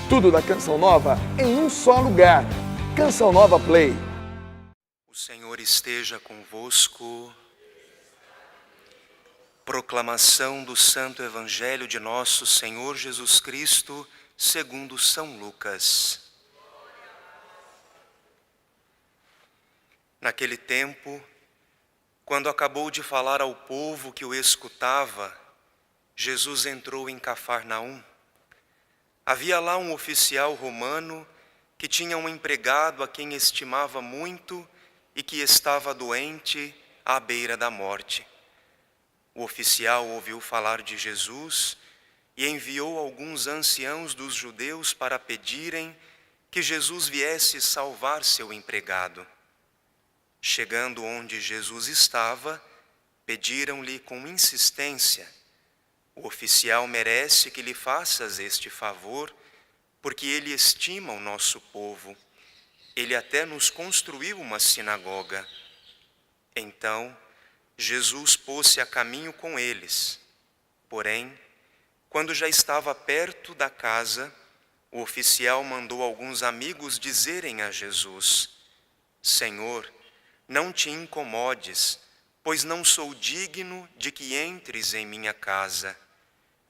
Tudo da Canção Nova em um só lugar. Canção Nova Play. O Senhor esteja convosco. Proclamação do Santo Evangelho de nosso Senhor Jesus Cristo, segundo São Lucas. Naquele tempo, quando acabou de falar ao povo que o escutava, Jesus entrou em Cafarnaum. Havia lá um oficial romano que tinha um empregado a quem estimava muito e que estava doente à beira da morte. O oficial ouviu falar de Jesus e enviou alguns anciãos dos judeus para pedirem que Jesus viesse salvar seu empregado. Chegando onde Jesus estava, pediram-lhe com insistência: o oficial merece que lhe faças este favor, porque ele estima o nosso povo. Ele até nos construiu uma sinagoga. Então, Jesus pôs-se a caminho com eles. Porém, quando já estava perto da casa, o oficial mandou alguns amigos dizerem a Jesus: Senhor, não te incomodes, pois não sou digno de que entres em minha casa.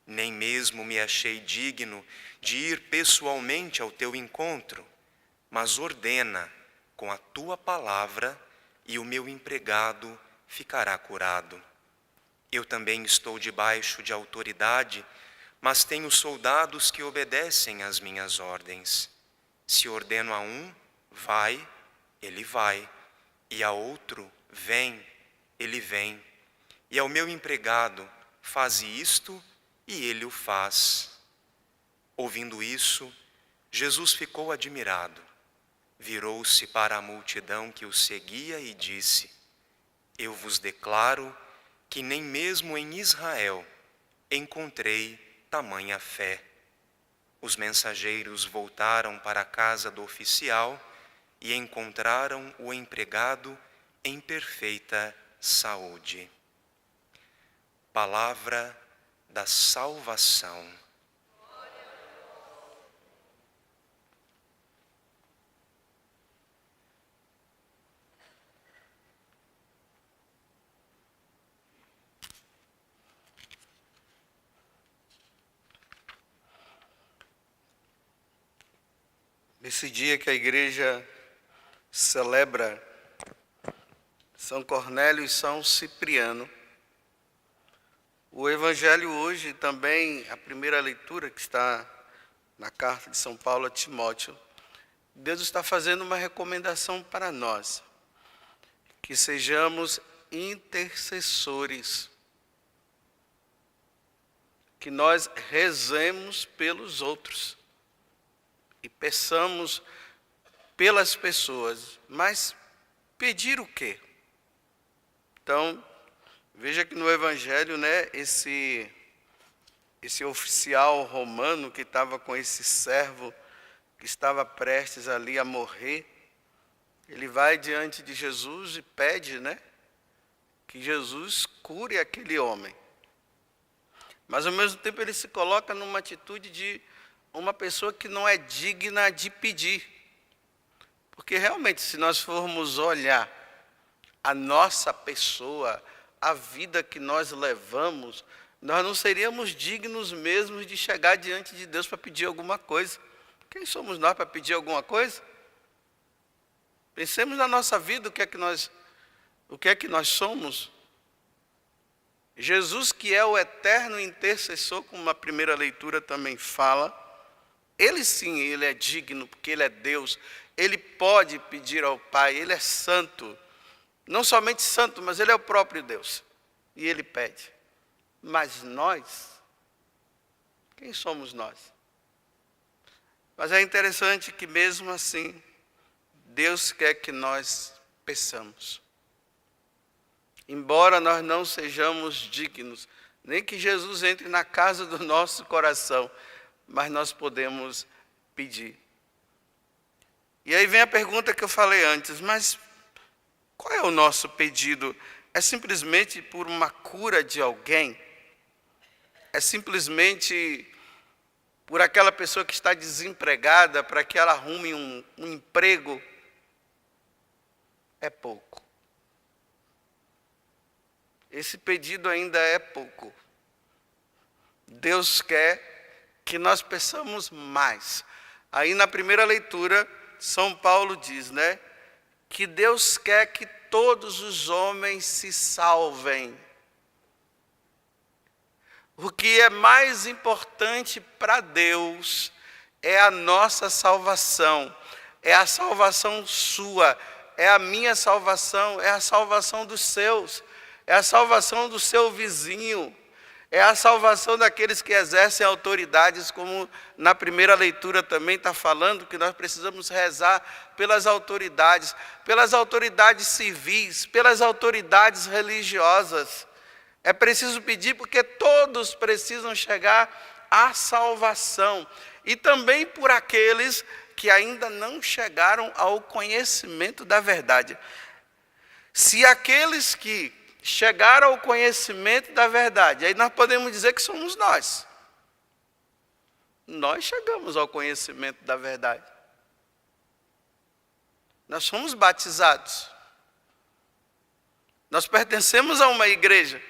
Nem mesmo me achei digno de ir pessoalmente ao teu encontro, mas ordena com a tua palavra e o meu empregado ficará curado. Eu também estou debaixo de autoridade, mas tenho soldados que obedecem às minhas ordens. Se ordeno a um, vai, ele vai, e a outro, vem, ele vem. E ao meu empregado, faze isto, e ele o faz. Ouvindo isso, Jesus ficou admirado. Virou-se para a multidão que o seguia e disse: Eu vos declaro que nem mesmo em Israel encontrei tamanha fé. Os mensageiros voltaram para a casa do oficial e encontraram o empregado em perfeita saúde. Palavra da salvação. Nesse dia que a igreja celebra São Cornélio e São Cipriano, o Evangelho hoje também, a primeira leitura que está na carta de São Paulo a Timóteo, Deus está fazendo uma recomendação para nós, que sejamos intercessores, que nós rezemos pelos outros e peçamos pelas pessoas, mas pedir o quê? Então, veja que no Evangelho, esse oficial romano que estava com esse servo, que estava prestes ali a morrer, ele vai diante de Jesus e pede, que Jesus cure aquele homem. Mas ao mesmo tempo ele se coloca numa atitude de uma pessoa que não é digna de pedir. Porque realmente, se nós formos olhar a nossa pessoa, a vida que nós levamos, nós não seríamos dignos mesmo de chegar diante de Deus para pedir alguma coisa. Quem somos nós para pedir alguma coisa? Pensemos na nossa vida, o que é que nós somos. Jesus, que é o eterno intercessor, como a primeira leitura também fala, ele sim, ele é digno, porque ele é Deus, ele pode pedir ao Pai, ele é santo. Não somente santo, mas ele é o próprio Deus. E ele pede. Mas nós, quem somos nós? Mas é interessante que mesmo assim, Deus quer que nós peçamos. Embora nós não sejamos dignos, nem que Jesus entre na casa do nosso coração, mas nós podemos pedir. E aí vem a pergunta que eu falei antes, mas qual é o nosso pedido? É simplesmente por uma cura de alguém? É simplesmente por aquela pessoa que está desempregada, para que ela arrume um emprego, é pouco. Esse pedido ainda é pouco. Deus quer que nós peçamos mais. Aí na primeira leitura, São Paulo diz, né? Que Deus quer que todos os homens se salvem. O que é mais importante para Deus é a nossa salvação. É a salvação sua, é a minha salvação, é a salvação dos seus, é a salvação do seu vizinho, é a salvação daqueles que exercem autoridades, como na primeira leitura também está falando, que nós precisamos rezar pelas autoridades civis, pelas autoridades religiosas. É preciso pedir porque todos precisam chegar à salvação. E também por aqueles que ainda não chegaram ao conhecimento da verdade. Se aqueles que chegaram ao conhecimento da verdade, aí nós podemos dizer que somos nós. Nós chegamos ao conhecimento da verdade. Nós somos batizados. Nós pertencemos a uma igreja.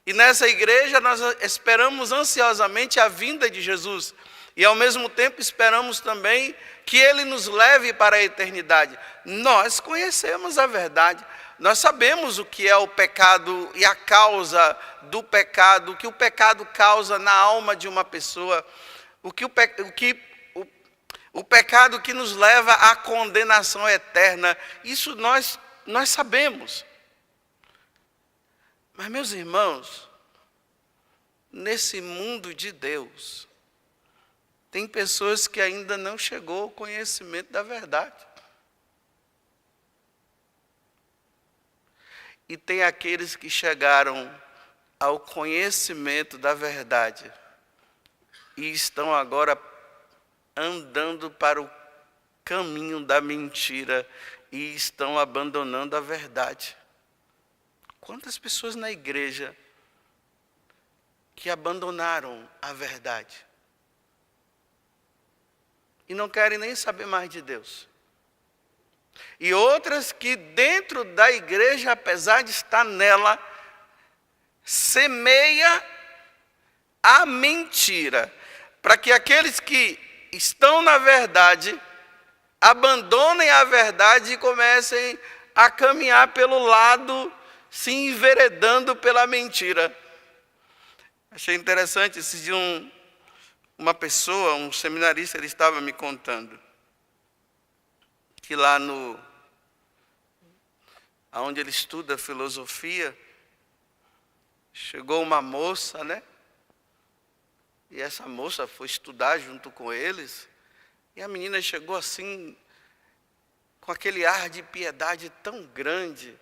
E nessa igreja nós esperamos ansiosamente a vinda de Jesus. E ao mesmo tempo esperamos também que Ele nos leve para a eternidade. Nós conhecemos a verdade. Nós sabemos o que é o pecado e a causa do pecado, o que o pecado causa na alma de uma pessoa, o pecado que nos leva à condenação eterna. Isso nós sabemos. Mas, meus irmãos, nesse mundo de Deus, tem pessoas que ainda não chegou ao conhecimento da verdade. E tem aqueles que chegaram ao conhecimento da verdade e estão agora andando para o caminho da mentira e estão abandonando a verdade. Quantas pessoas na igreja que abandonaram a verdade e não querem nem saber mais de Deus? E outras que dentro da igreja, apesar de estar nela, semeia a mentira, para que aqueles que estão na verdade abandonem a verdade e comecem a caminhar pelo lado, se enveredando pela mentira. Achei interessante, esse dia uma pessoa, um seminarista, ele estava me contando que lá onde ele estuda filosofia, chegou uma moça, né? E essa moça foi estudar junto com eles, e a menina chegou assim, com aquele ar de piedade tão grande,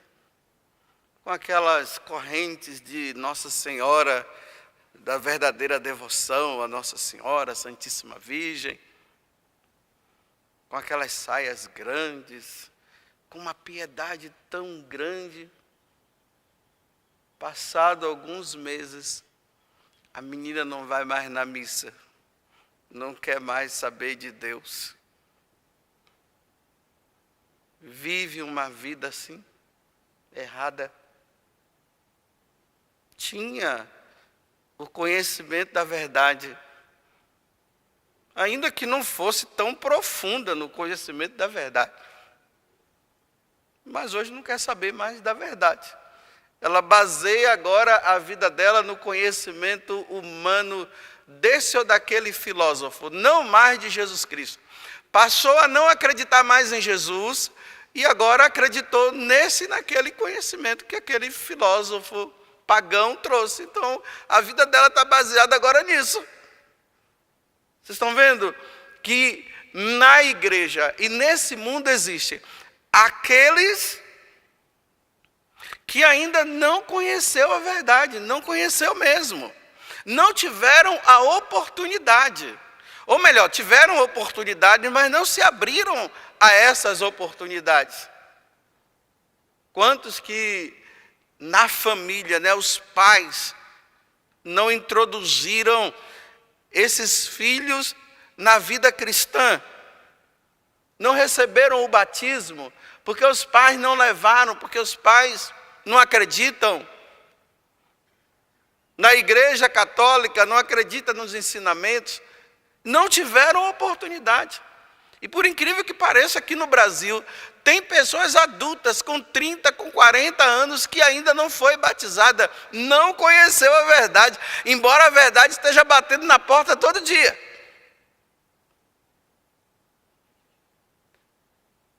com aquelas correntes de Nossa Senhora, da verdadeira devoção a Nossa Senhora, Santíssima Virgem, com aquelas saias grandes, com uma piedade tão grande. Passado alguns meses, a menina não vai mais na missa, não quer mais saber de Deus. Vive uma vida assim, errada. Tinha o conhecimento da verdade, ainda que não fosse tão profunda no conhecimento da verdade. Mas hoje não quer saber mais da verdade. Ela baseia agora a vida dela no conhecimento humano desse ou daquele filósofo, não mais de Jesus Cristo. Passou a não acreditar mais em Jesus e agora acreditou nesse e naquele conhecimento que aquele filósofo pagão trouxe. Então, a vida dela está baseada agora nisso. Vocês estão vendo que na igreja e nesse mundo existe aqueles que ainda não conheceu a verdade, não conheceu mesmo. Não tiveram a oportunidade. Ou melhor, tiveram oportunidade, mas não se abriram a essas oportunidades. Quantos que na família, né, os pais não introduziram esses filhos na vida cristã. Não receberam o batismo porque os pais não levaram, porque os pais não acreditam na Igreja Católica, não acreditam nos ensinamentos, não tiveram oportunidade. E por incrível que pareça, aqui no Brasil, tem pessoas adultas com 30, com 40 anos que ainda não foi batizada, não conheceu a verdade, embora a verdade esteja batendo na porta todo dia.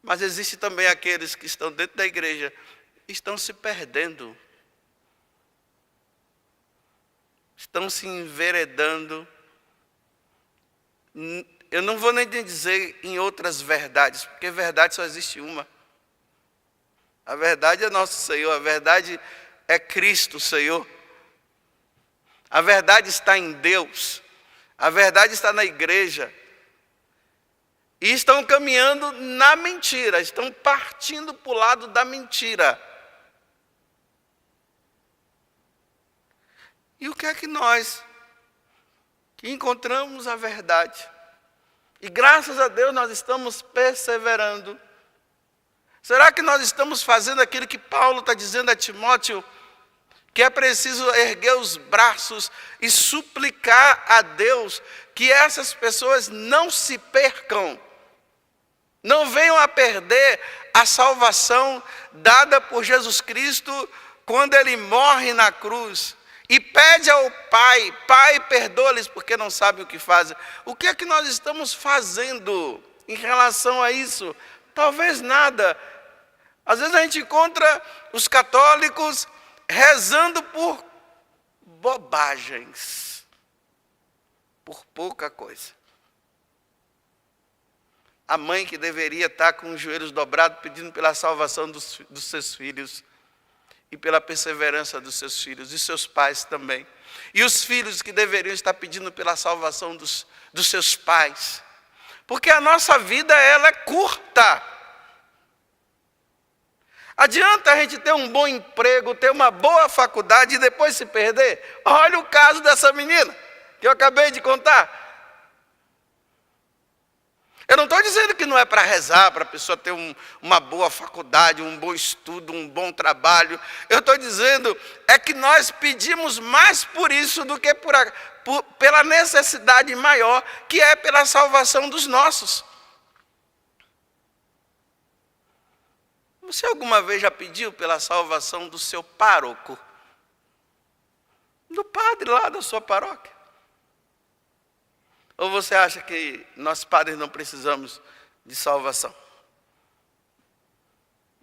Mas existe também aqueles que estão dentro da igreja, estão se perdendo, estão se enveredando. Eu não vou nem dizer em outras verdades, porque verdade só existe uma. A verdade é nosso Senhor, a verdade é Cristo, Senhor. A verdade está em Deus, a verdade está na igreja. E estão caminhando na mentira, estão partindo para o lado da mentira. E o que é que nós, que encontramos a verdade, e graças a Deus nós estamos perseverando, será que nós estamos fazendo aquilo que Paulo está dizendo a Timóteo, que é preciso erguer os braços e suplicar a Deus que essas pessoas não se percam, não venham a perder a salvação dada por Jesus Cristo quando Ele morre na cruz e pede ao Pai: Pai, perdoa-lhes porque não sabem o que fazem. O que é que nós estamos fazendo em relação a isso? Talvez nada. Às vezes a gente encontra os católicos rezando por bobagens, por pouca coisa. A mãe que deveria estar com os joelhos dobrados pedindo pela salvação dos seus filhos e pela perseverança dos seus filhos e seus pais também. E os filhos que deveriam estar pedindo pela salvação dos seus pais. Porque a nossa vida, ela é curta. Adianta a gente ter um bom emprego, ter uma boa faculdade e depois se perder? Olha o caso dessa menina que eu acabei de contar. Eu não estou dizendo que não é para rezar, para a pessoa ter uma boa faculdade, um bom estudo, um bom trabalho. Eu estou dizendo é que nós pedimos mais por isso do que pela necessidade maior, que é pela salvação dos nossos. Você alguma vez já pediu pela salvação do seu pároco? Do padre lá da sua paróquia? Ou você acha que nós padres não precisamos de salvação?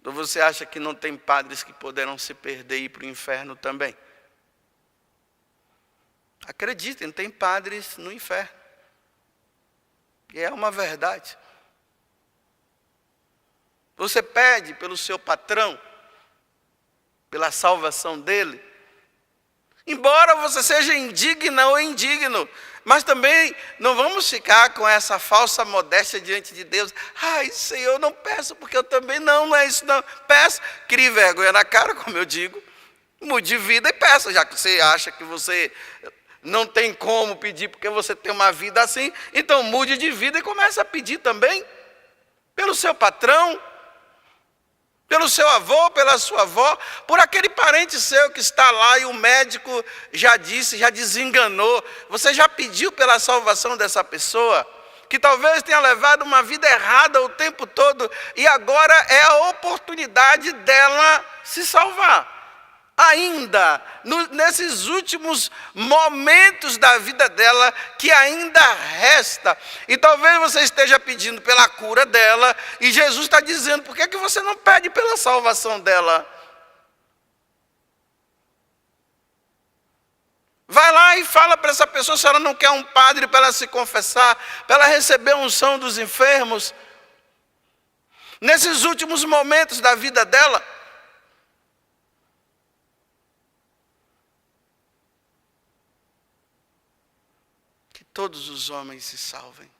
Ou você acha que não tem padres que poderão se perder e ir para o inferno também? Acreditem, tem padres no inferno. E é uma verdade. Você pede pelo seu patrão, pela salvação dele, embora você seja indigna ou indigno, mas também não vamos ficar com essa falsa modéstia diante de Deus. Ai, Senhor, não peço, porque eu também não é isso não. Peço, crie vergonha na cara, como eu digo, mude de vida e peça, já que você acha que você não tem como pedir, porque você tem uma vida assim, então mude de vida e comece a pedir também, pelo seu patrão, pelo seu avô, pela sua avó, por aquele parente seu que está lá e o médico já disse, já desenganou. Você já pediu pela salvação dessa pessoa, que talvez tenha levado uma vida errada o tempo todo, e agora é a oportunidade dela se salvar. Ainda, nesses últimos momentos da vida dela, que ainda resta. E talvez você esteja pedindo pela cura dela, e Jesus está dizendo: por que você não pede pela salvação dela? Vai lá e fala para essa pessoa se ela não quer um padre para ela se confessar, para ela receber a unção dos enfermos. Nesses últimos momentos da vida dela, todos os homens se salvem.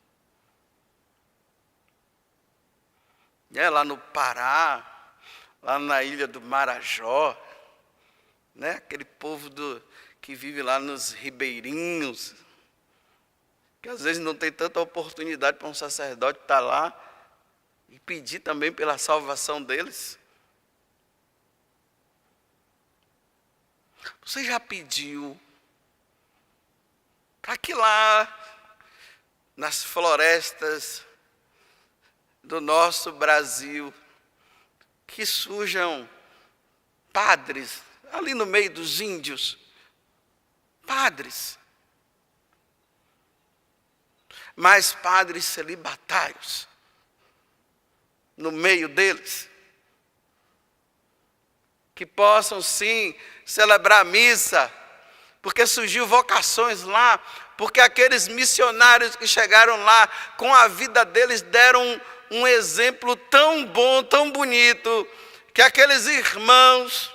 Lá no Pará, lá na ilha do Marajó, né? Aquele povo que vive lá nos ribeirinhos, que às vezes não tem tanta oportunidade para um sacerdote estar lá e pedir também pela salvação deles. Você já pediu para que lá, nas florestas do nosso Brasil, que surjam padres, ali no meio dos índios, padres, mas padres celibatários, no meio deles, que possam sim celebrar a missa, porque surgiu vocações lá, porque aqueles missionários que chegaram lá, com a vida deles deram um exemplo tão bom, tão bonito, que aqueles irmãos,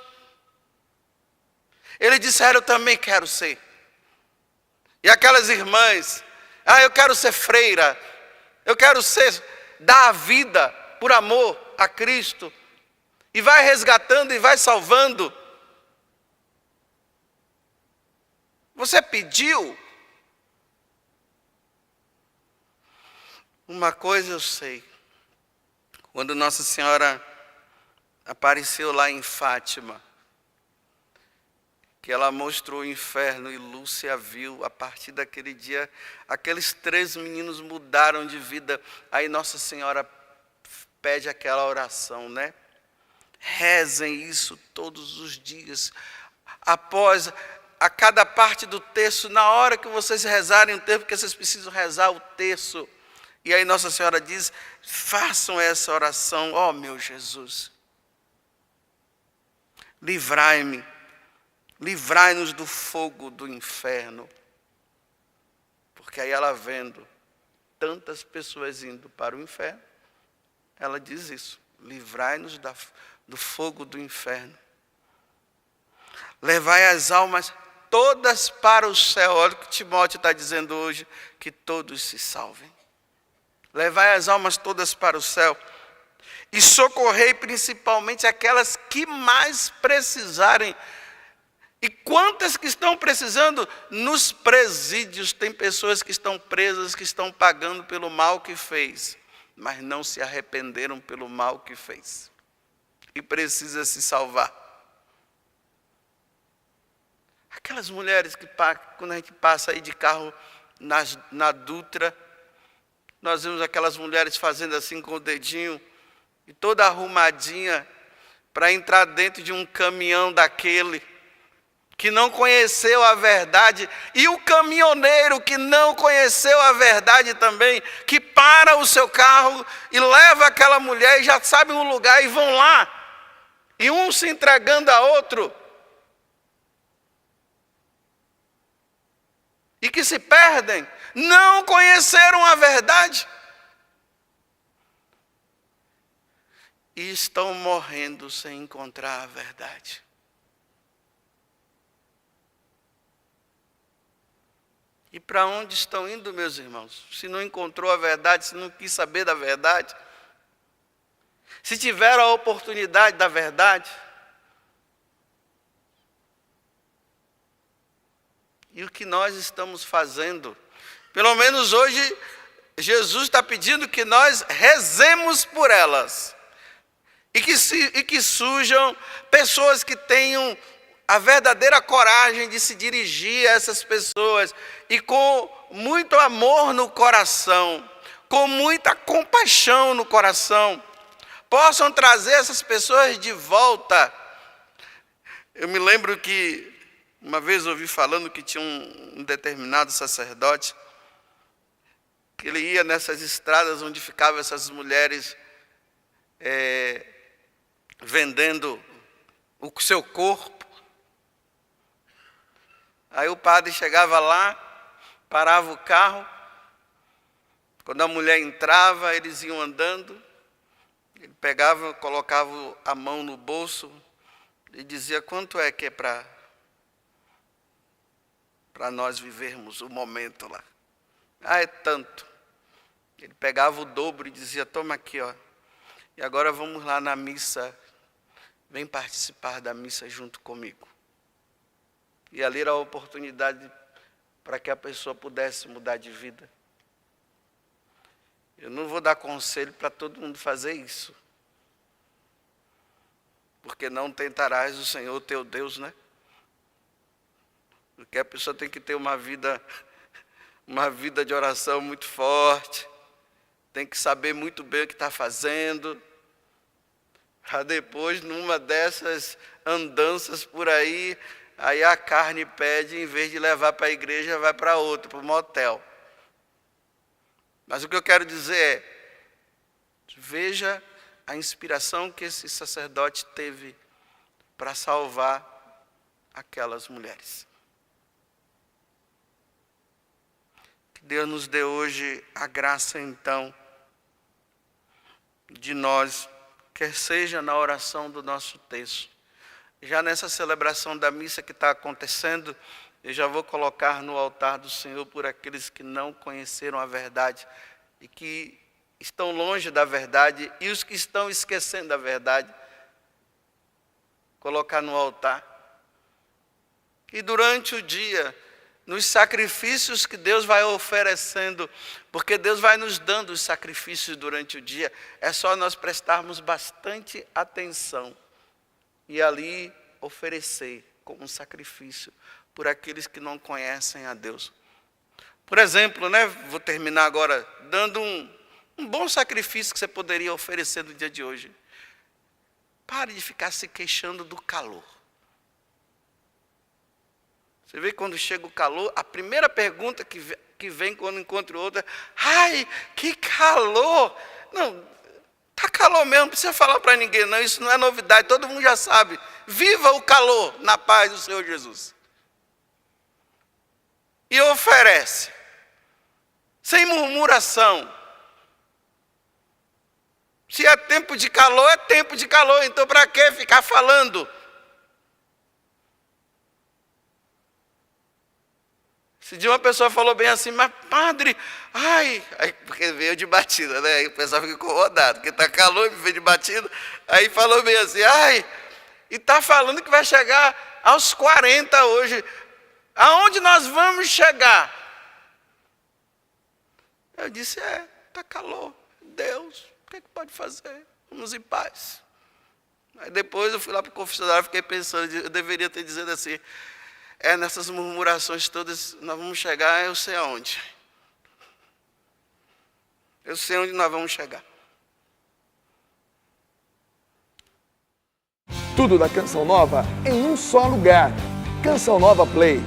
eles disseram, eu também quero ser. E aquelas irmãs, eu quero ser freira, eu quero dar a vida por amor a Cristo. E vai resgatando e vai salvando. Você pediu? Uma coisa eu sei. Quando Nossa Senhora apareceu lá em Fátima, que ela mostrou o inferno e Lúcia viu, a partir daquele dia, aqueles 3 meninos mudaram de vida. Aí Nossa Senhora pede aquela oração, né? Rezem isso todos os dias. Após a cada parte do terço, na hora que vocês rezarem o terço, porque vocês precisam rezar o terço. E aí Nossa Senhora diz, façam essa oração, ó meu Jesus. Livrai-me, livrai-nos do fogo do inferno. Porque aí ela vendo tantas pessoas indo para o inferno, ela diz isso, livrai-nos do fogo do inferno. Levai as almas todas para o céu. Olha o que Timóteo está dizendo hoje, que todos se salvem. Levai as almas todas para o céu. E socorrei principalmente aquelas que mais precisarem. E quantas que estão precisando? Nos presídios tem pessoas que estão presas, que estão pagando pelo mal que fez, mas não se arrependeram pelo mal que fez. E precisa se salvar. Aquelas mulheres que, quando a gente passa aí de carro na Dutra, nós vemos aquelas mulheres fazendo assim com o dedinho, e toda arrumadinha, para entrar dentro de um caminhão daquele, que não conheceu a verdade, e o caminhoneiro que não conheceu a verdade também, que para o seu carro e leva aquela mulher e já sabe um lugar e vão lá, e um se entregando a outro, e que se perdem, não conheceram a verdade, e estão morrendo sem encontrar a verdade. E para onde estão indo, meus irmãos? Se não encontrou a verdade, se não quis saber da verdade, se tiveram a oportunidade da verdade, e o que nós estamos fazendo? Pelo menos hoje, Jesus está pedindo que nós rezemos por elas. E que surjam pessoas que tenham a verdadeira coragem de se dirigir a essas pessoas. E com muito amor no coração, com muita compaixão no coração, possam trazer essas pessoas de volta. Eu me lembro que uma vez eu ouvi falando que tinha um determinado sacerdote, que ele ia nessas estradas onde ficavam essas mulheres vendendo o seu corpo. Aí o padre chegava lá, parava o carro, quando a mulher entrava, eles iam andando, ele pegava, colocava a mão no bolso e dizia, quanto é que é para nós vivermos o momento lá? É tanto. Ele pegava o dobro e dizia, toma aqui, ó. E agora vamos lá na missa, vem participar da missa junto comigo. E ali era a oportunidade para que a pessoa pudesse mudar de vida. Eu não vou dar conselho para todo mundo fazer isso. Porque não tentarás o Senhor teu Deus, né? Porque a pessoa tem que ter uma vida de oração muito forte. Tem que saber muito bem o que está fazendo. Para depois, numa dessas andanças por aí, aí a carne pede, em vez de levar para a igreja, vai para outra, para o motel. Mas o que eu quero dizer é, veja a inspiração que esse sacerdote teve para salvar aquelas mulheres. Que Deus nos dê hoje a graça, então, de nós, quer seja na oração do nosso texto, já nessa celebração da missa que está acontecendo, eu já vou colocar no altar do Senhor por aqueles que não conheceram a verdade e que estão longe da verdade e os que estão esquecendo da verdade, colocar no altar. E durante o dia, nos sacrifícios que Deus vai oferecendo, porque Deus vai nos dando os sacrifícios durante o dia, é só nós prestarmos bastante atenção e ali oferecer como um sacrifício por aqueles que não conhecem a Deus. Por exemplo, vou terminar agora dando um bom sacrifício que você poderia oferecer no dia de hoje. Pare de ficar se queixando do calor. Você vê quando chega o calor, a primeira pergunta que vem quando encontra outra, ai, que calor! Não, está calor mesmo, não precisa falar para ninguém não, isso não é novidade, todo mundo já sabe. Viva o calor na paz do Senhor Jesus. E oferece, sem murmuração. Se é tempo de calor, é tempo de calor, então para que ficar falando? Esse dia uma pessoa falou bem assim, mas padre, ai, porque veio de batida, né? Aí o pessoal fica incomodado, porque está calor e veio de batida. Aí falou bem assim, ai, e está falando que vai chegar aos 40 hoje. Aonde nós vamos chegar? Eu disse, está calor, Deus, o que pode fazer? Vamos em paz. Aí depois eu fui lá para o confessionário, fiquei pensando, eu deveria ter dito assim, nessas murmurações todas, nós vamos chegar, eu sei aonde. Eu sei onde nós vamos chegar. Tudo da Canção Nova em um só lugar. Canção Nova Play.